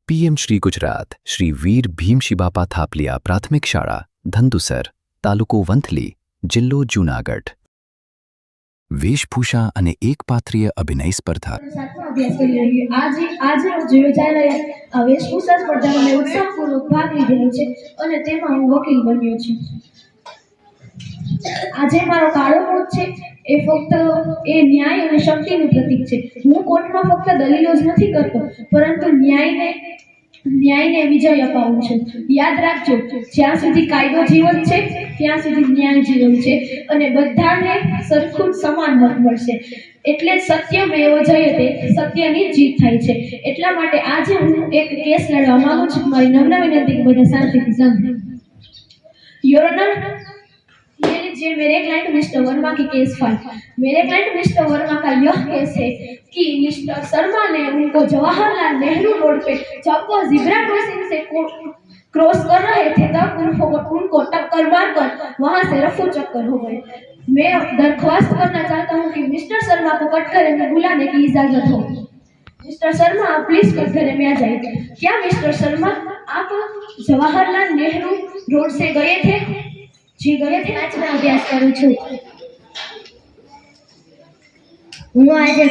PM Shri Gujarat Shri વીર ભીમશી બાપા થાપલિયા પ્રાથમિક શાળા ધંધુસર તાલુકો વંથલી જિલ્લો જૂનાગઢ વેશભૂષા અને એકપાત્રીય અભિનય સ્પર્ધા આજે યોજાયેલા વેશભૂષા સ્પર્ધામાં મેં ઉત્સાહપૂર્વક ભાગ લીધેલો છે અને તેમાં હું વકીલ બન્યો છું। આજે મારો કાળો કોટ છે એ ફક્ત ન્યાય અને શક્તિનું પ્રતીક છે। હું કોર્ટમાં ફક્ત દલીલો જ નથી કરતો, પરંતુ ન્યાયને વિજય અપાવું છું। યાદ રાખજો, જ્યાં સુધી કાયદો જીવન છે ત્યાં સુધી ન્યાય જીવન છે અને બધાને સરખું સમાન હક મળશે। એટલે સત્યમેવ જયતે, સત્યની જીત થાય છે। એટલા માટે આજે હું એક કેસ લડવા માંગુ છું। મારી નમ્ર વિનંતી કે બધા શાંતિથી સાંભળો। યોર ઓનર, ये लीजिए मेरे क्लाइंट मिस्टर वर्मा की केस फाइल। मेरे क्लाइंट मिस्टर वर्मा का यह केस है कि मिस्टर शर्मा ने उनको जवाहरलाल नेहरू रोड पे जब वो जिब्रा क्रॉसिंग से क्रॉस कर रहे थे तब उनको टक्कर मारकर वहां से रफू चक्कर हो गए। मैं दरख्वास्त करना चाहता हूं कि मिस्टर शर्मा को कटघरे में बुलाने की इजाजत हो। मिस्टर शर्मा, आप प्लीज कटघरे में आ जाइए। क्या मिस्टर शर्मा, आप जवाहरलाल नेहरू रोड से गए थे? जी गए थे। आज मैं अभ्यास करूं छू। હું આજે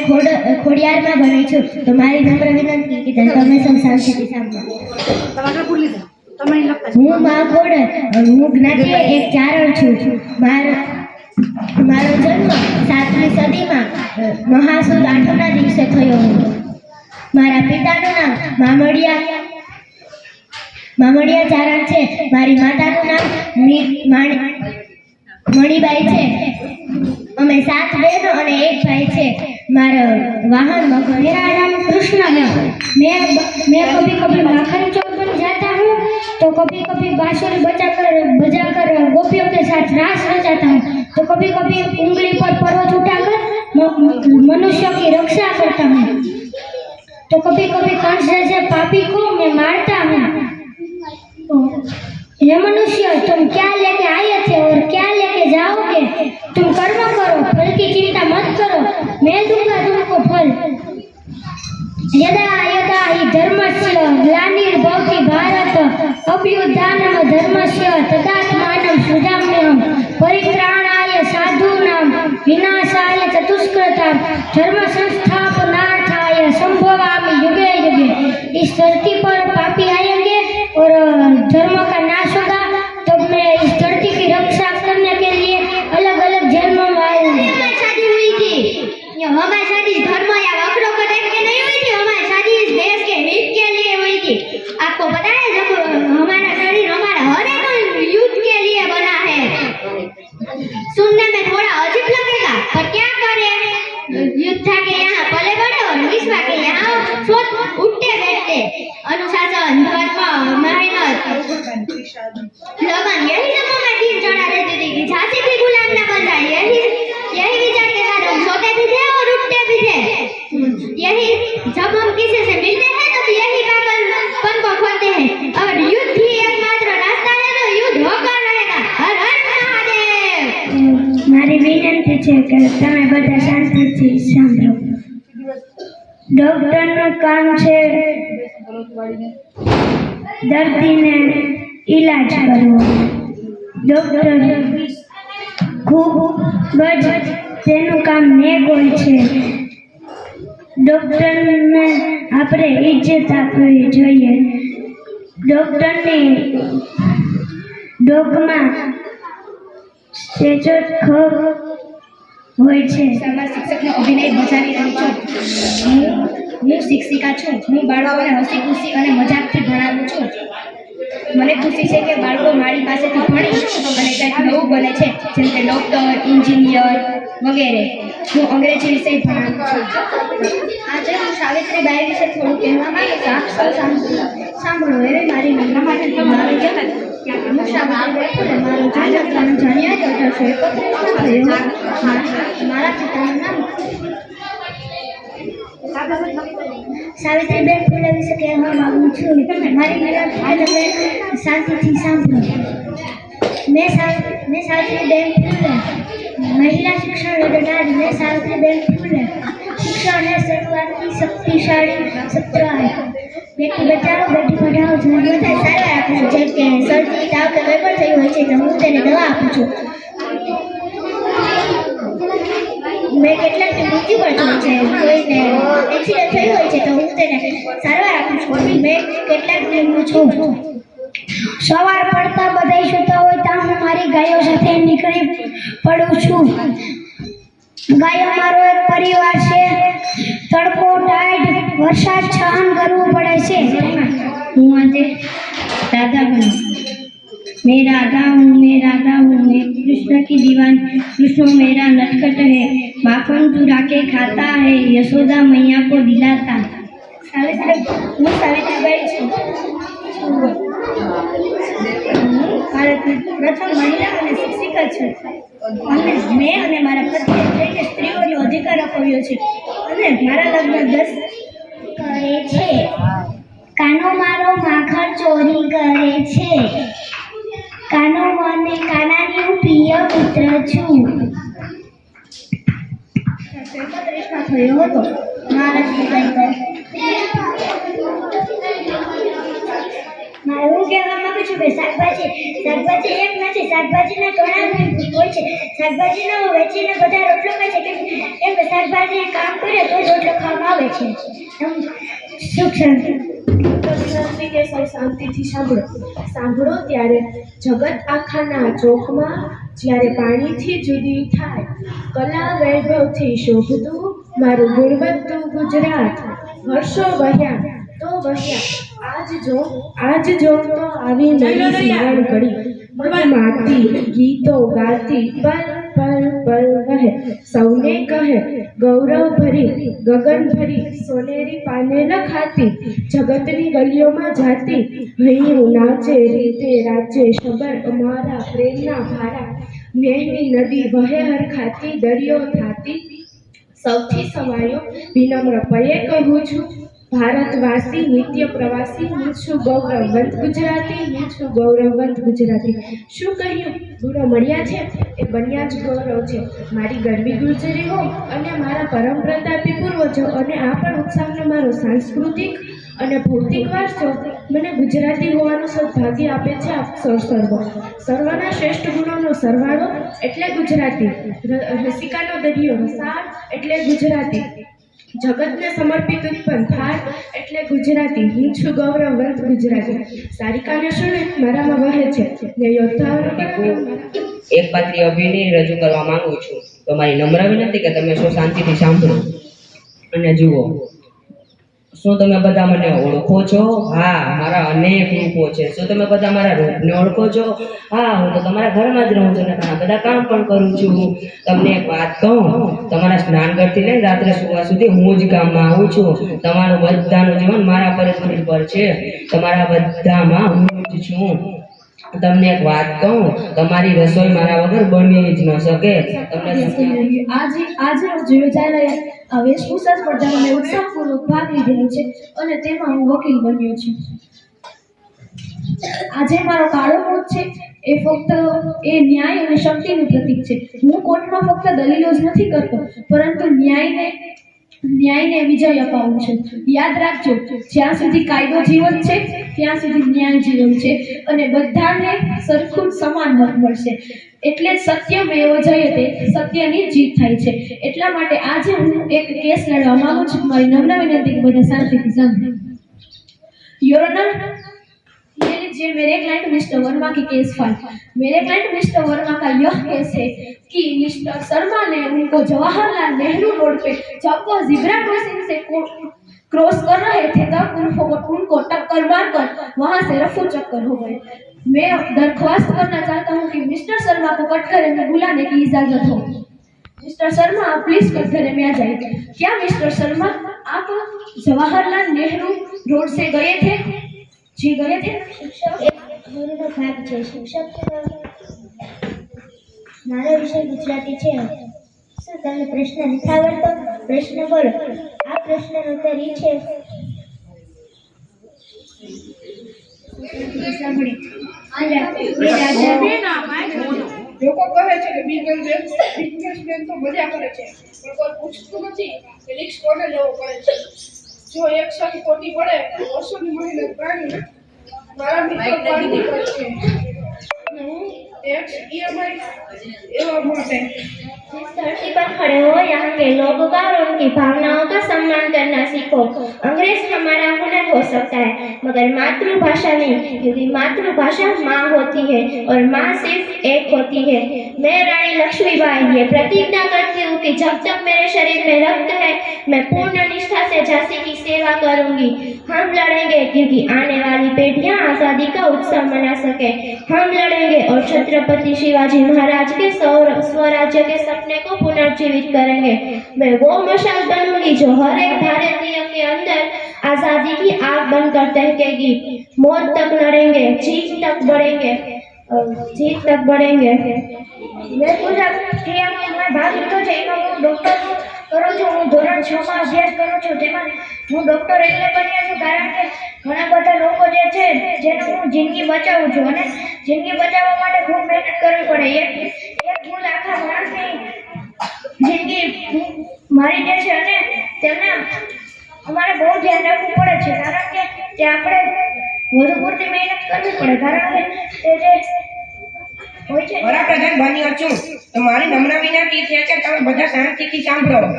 ખોડિયારમાં બની છું, તો મારી નમ્ર વિનંતી કે તમે સૌ શાંતિથી સાંભળો। હું મા ખોડર, હું જ્ઞાતિય એક ચારણ છું। મારો જન્મ 7મી સદીમાં મહાસુદ આઠમના દિવસે થયો હતો। મારા પિતાનું નામ મામડિયા ચારણ છે। મારી માતાનું નામ મણીબાઈ છે। અમે 7 બહેનો અને 1 ભાઈ છે। મારા वाहन मेरा नाम कृष्ण है। मैं कभी कभी माखन चौक बन जाता हूँ, तो कभी कभी बांसुरी बजाकर गोपियों के साथ रास रचाता हूँ, तो कभी कभी उंगली पर पर्वत उठाकर मनुष्य की रक्षा करता हूँ, तो कभी कभी कंस जैसे पापी को मैं मारता हूँ। ये मनुष्य, तुम क्या लेके आए थे और क्या लेके जाओगे? तुम कर्म करो, फल की चिंता मत करो, मैं दूंगा तुमको फल। यदा यदा हि धर्मस्य ग्लानिर्भवति भारत अभ्युत्थानं धर्मस्य तदात्मानं सृजाम्यहं परित्राणाय साधूनां विनाशाय चतुष्कृतां धर्म संस्थापनार्थाय संभवामि युगे युगे। इस धरती पर पापी आएंगे और धर्म का नाश होगा, तो मैं इस धरती की रक्षा करने के लिए अलग अलग जन्मों में आऊंगी। शादी हुई थी, हमारी शादी धर्म या वक्रों को देख के नहीं हुई थी, हमारी शादी इस देश के हित के लिए हुई थी। आपको पता है, जब हमारा शरीर हमारा हर एक युद्ध के लिए बना है। सुनने में थोड़ा अजीब लगेगा, पर क्या करें, युद्ध के यहाँ पले बड़े और विश्व के यहाँ सोच उठते बैठते। अनुशासन, धर्म, मेहनत, लगन, यही सब हमें दिन चढ़ा देती थी कि झांसी भी गुलाम न बन जाए। यही विचार के साथ हम सोते भी थे और उठते भी थे। यही जब हम किसी से मिलते हैं तो यही पागलपन को खोलते हैं। अगर युद्ध ही एकमात्र रास्ता है तो युद्ध होकर रहेगा। हर हर महादेव। મારી વિનંતી છે કે તમે બધા શાંતિથી સાંભળો। ડોક્ટરનું કામ છે દર્દીને ઈલાજ કરવો। ડોક્ટર ખૂબ જ તેનું કામ નેક હોય છે। ડોક્ટરને આપણે ઇજ્જત આપવી જોઈએ। ડોક્ટરની ડોકમાં સ્ટેથોસ્કોપ હોય છે। શાળા શિક્ષકનો અભિનય બજાવી રહી છું। હું શિક્ષિકા છું। હું બાળકોને હસી ખુશી અને મજાકથી ભણાવું છું। મને ખુશી છે કે બાળકો મારી પાસેથી ભણી અને કંઈક નવું બને છે, જેમ કે ડૉક્ટર, એન્જિનિયર વગેરે। હું અંગ્રેજી વિષય ભણાવું છું। આજે હું સાવિત્રીબાઈ વિશે થોડું કહેવા માંગુ છું। આપ સૌ સાંભળો। એવી મારી નમ્રતાથી મારું જન્મ હું સાવિત્રીબાઈ મારું જન્મ જાન્યુઆરી 1831 થયો। મારા પિતાનું નામ સાવિત્રીબેન ફૂલે વિશે કહેવા માંગુ છું। મારી વિનંતી શાંતિથી સાંભળો। मैं सावित्रीबेन फूले, महिला शिक्षण लड़नारी मैं सावित्रीबेन फूले। शिक्षण है शुरुआत की शक्तिशाली सत्र है। બેટી બચાવો બેટી પઢાઓ જલ્દી થાય સારવાર આપું છું. જેમ કે શરદી તાવ કે કંઈ પણ થયું હોય છે તો હું તેને દવા આપું છું. મેં કેટલાકને મૃત્યુ પણ જોઈ છે. કોઈને એક્સિડન્ટ થયું હોય છે તો હું તેને સારવાર આપું છું. મેં કેટલાકને હું છું. સવાર પડતા બધાય સૂતા હોય ત્યાં હું મારી ગાયો સાથે નીકળી પડું છું. ગાયો મારો એક પરિવાર છે. તડકો ટાઈડ વરસાદ સહન કરવું પડે છે. હું આજે राधा हूँ, मैं राधा हूँ, मैं कृष्ण की दीवानी। कृष्ण मेरा नटखट है, माखन चुरा के खाता है, यशोदा मैया को दिलाता। मैं सावित्रीबाई છું. ભારતની પ્રથમ મહિલા અને શિક્ષિકા છું. અને મેં અને મારા પતિએ જઈને સ્ત્રીઓનો અધિકાર અપાવ્યો છે અને મારા લગ્ન 10 કરે છે. કાનો મારો માખણ ચોરી કરે છે. કાનો મને કાનાની હું પ્રિય પુત્ર છું. 37માં થયો હતો મારા હું કહેવા માંગુ છું કે શાકભાજી એક નથી. શાકભાજીના ઘણા હોય છે. શાકભાજીનો વેચીને બધા રોટલો ખાય છે કેમ કે શાકભાજી કામ કરે તો જ રોટલો ખાવામાં આવે છે. સુખ શાંતિ કે સૌ શાંતિથી સાંભળો ત્યારે જગત આખાના ચોકમાં જ્યારે પાણીથી જુદી થાય કલા વૈભવથી શોભતું મારું ગુણવંતું ગુજરાત. વર્ષો વહ્યા તો વહ્યા આજ જો તો આવી નવી સ્મરણ ઘડી માતી ગીતો ગાતી પલ પલ પલ વહે સૌને કહે ગૌરવ ભરી ગગન ભરી સોનેરી પાને લખાતી જગતની ગલીઓમાં જાતી હૈયું નાચે રીતે રાજે શબર અમારા પ્રેમના ભારા નેહની નદી વહે હરખાતી દરિયો થાતી સૌથી સવાયો વિનમ્ર પયે કહું છું ભારતવાસી નિત્ય પ્રવાસી હું છું ગૌરવવંત ગુજરાતી. શું કહ્યું ગુરુ મળ્યા છે એ બન્યા જ ગૌરવ છે. મારી ગરવી ગુજરીઓ અને મારા પરમ પ્રતાપી પૂર્વજો અને આ પણ ઉત્સાહનો મારો સાંસ્કૃતિક અને ભૌતિક વારસો મને ગુજરાતી હોવાનું સૌભાગ્ય આપે છે. આપ સર્વના શ્રેષ્ઠ ગુણોનો સરવાળો એટલે ગુજરાતી. રસિકાનો દરિયો રસાળ એટલે ગુજરાતી. જગતને સમર્પિત ઉત્પન્ન થાળ એટલે ગુજરાતી. હું છું ગૌરવવંત ગુજરાતી. સારિકાને શુણે મારામાં વહે છે ને યોદ્ધાઓનો એક પાત્રી અભિનય રજૂ કરવા માંગુ છું. તો મારી નમ્ર વિનંતી કે તમે સૌ શાંતિથી સાંભળો અને જુઓ. શું તમે બધા મને ઓળખો છો? હા, મારા અનેક રૂપો છે. શું તમે બધા મારા રૂપને ઓળખો છો? હા, હું તો તમારા ઘરમાં જ રહું છું અને ઘણા બધા કામ પણ કરું છું. તમને એક વાત કહું, તમારા સ્નાન કરતી લઈને રાત્રે સુવા સુધી હું જ કામમાં આવું છું. તમારું બધાનું જીવન મારા પર જ નિર્ભર છે. તમારા બધામાં હું જ છું. તમને એક વાત કહું, તમારી રસોઈ મારા વગર બની જ ન શકે. આજે યોજાયેલા આ વેશભૂષા સ્પર્ધામાં મેં ઉત્સાહપૂર્વક ભાગ લીધેલો છે અને તેમાં હું વકીલ બન્યો છું. આજે મારો કાળો કોટ છે એ ફક્ત ન્યાય અને શક્તિનું પ્રતીક છે. હું કોર્ટમાં ફક્ત દલીલો જ નથી કરતો પરંતુ ન્યાયને વિજય અપાવું છું. યાદ રાખજો, જ્યાં સુધી કાયદો જીવન છે ત્યાં સુધી ન્યાય જીવન છે અને બધાને સરખું સમાન હક મળશે. એટલે જ સત્યમેવ જયતે, સત્યની જીત થાય છે. એટલા માટે આજે હું એક કેસ લડવા માંગુ છું. મારી નમ્ર વિનંતી કે બધા શાંતિથી સાંભળો. યોર ઓનર, ये लीजिए मेरे क्लाइंट मिस्टर वर्मा की केस फाइल. मेरे क्लाइंट मिस्टर वर्मा का यह केस है कि मिस्टर शर्मा ने उनको जवाहरलाल नेहरू रोड पे जब वो जिब्रा क्रॉसिंग से क्रॉस कर रहे थे तब उनको टक्कर मारकर वहां से रफू चक्कर हो गए. मैं दरख्वास्त करना चाहता हूं कि मिस्टर शर्मा को कटघरे में बुलाने की इजाजत हो. मिस्टर शर्मा, आप प्लीज कटघरे में आ जाइए. क्या मिस्टर शर्मा आप जवाहरलाल नेहरू रोड से गए थे? जी गए थे. શિક્ષક ગુરુનો ભાગ છે. શિક્ષક મારો વિષય ગુજરાતી છે. શું તમને પ્રશ્ન નથી આવડતો? પ્રશ્ન બોલો. આ પ્રશ્નનો ઉત્તર એ છે સાંભળી. લોકો કહે છે કે બિઝનેસમેન તો મજા કરે છે પણ કોઈ પૂછતું નથી કે રિસ્ક કોને લેવો પડે છે. જો એક સાથે ખોટી પડે તો વર્ષોની મહેનત કાઢીને મારા મિત્રો પાર્ટી કરશે અને હું ટેક્સ EMI એવા માટે जिस धरती पर खड़े हो यहाँ के लोगों का और उनकी भावनाओं का सम्मान करना सीखो। अंग्रेज हमारा हुनर हो सकता है मगर मातृभाषा नहीं, क्योंकि मातृभाषा माँ होती है और माँ सिर्फ एक होती है। मैं रानी लक्ष्मीबाई ये प्रतिज्ञा करती हूँ कि जब तक मेरे शरीर में रक्त है मैं पूर्ण निष्ठा से झांसी की सेवा करूंगी। हम लड़ेंगे क्योंकि आने वाली पीढ़ियां आजादी का उत्सव मना सके। हम लड़ेंगे और छत्रपति शिवाजी महाराज के स्वराज्य के सपने को पुनर्जीवित करेंगे। मैं वो मशाल बनूंगी जो हर एक भारतीय के अंदर आजादी की आग बनकर दहकेगी। मौत तक लड़ेंगे, जीत तक बढ़ेंगे, जीत तक बढ़ेंगे। मैं पूजा क्रियाમાં ભાગ લીધો છે એમાં હું ડોક્ટર કરું છું। હું ધોરણ 6 માં અભ્યાસ કરું છું। તેમાં હું ડોક્ટર એટલે બન્યા છું કારણ કે ઘણા બધા લોકો જે છે જેને હું જિંદગી બચાવું છું અને જિંદગી બચાવવા માટે ખૂબ મહેનત કરવી પડે। એક ભૂલ આખા માણસની જિંદગી મારી દે છે અને તેમને અમારે બહુ ધ્યાન રાખવું પડે છે કારણ કે તે આપણે વધુ પૂરતી મહેનત કરવી પડે કારણ કે તે જે હોય છે વડાપ્રધાન બન્યો છું તો મારી નમ્ર વિનંતી છે કે તમે બધા શાંતિથી સાંભળો।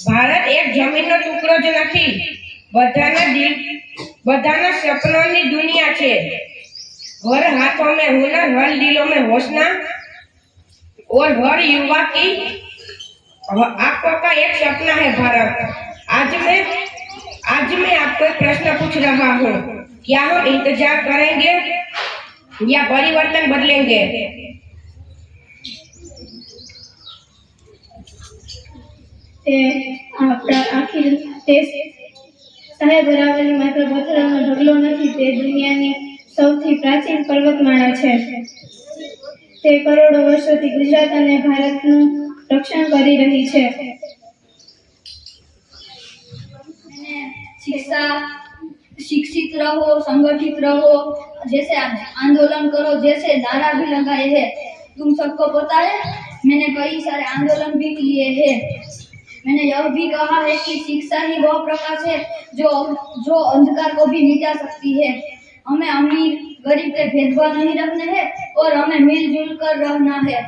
ભારત એક જમીનનો ટુકડો જ નથી, બધાના સપનોની દુનિયા છે। हर हाथों में हुनर, हर दिलों में हौसला और हर युवा की आपको का एक सपना है भारत। आज मैं आपको एक प्रश्न पूछ रहा हूँ, क्या हम इंतजार करेंगे या परिवर्तन बदलेंगे? આખી દેશ સાહેબ અરાવલી માત્ર પથ્થરનો ઢગલો નથી, તે દુનિયાની સૌથી પ્રાચીન પર્વતમાળા છે। તે કરોડો વર્ષોથી ગુજરાત અને ભારતનું રક્ષણ કરી રહી છે। शिक्षित रहो, संगठित रहो, जैसे आंदोलन करो, जैसे नारा भी लगाए हैं। तुम सबको पता है मैंने कई सारे आंदोलन भी किए हैं। मैंने यह भी कहा है कि शिक्षा ही वह प्रकाश है जो अंधकार को भी मिटा सकती है। हमें अमीर गरीब के भेदभाव नहीं रखने हैं और हमें मिलजुल कर रहना है।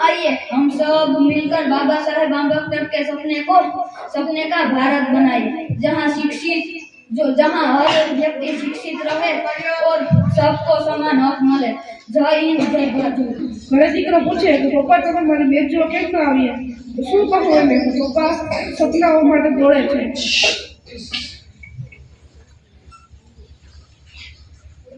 आइए हम सब मिलकर बाबा साहेब अम्बेडकर के सपने का भारत बनाए, जहाँ हर व्यक्ति शिक्षित रहे और सबको समान हक मिले। जय हिंद, जय भारत। ઘરે દીકરો પૂછે કે પપ્પા તમે મારી બેગ જોવા કેમ ના આવ્યા તો શું કહું એને કે પપ્પા સપનાઓ માટે દોડે છે।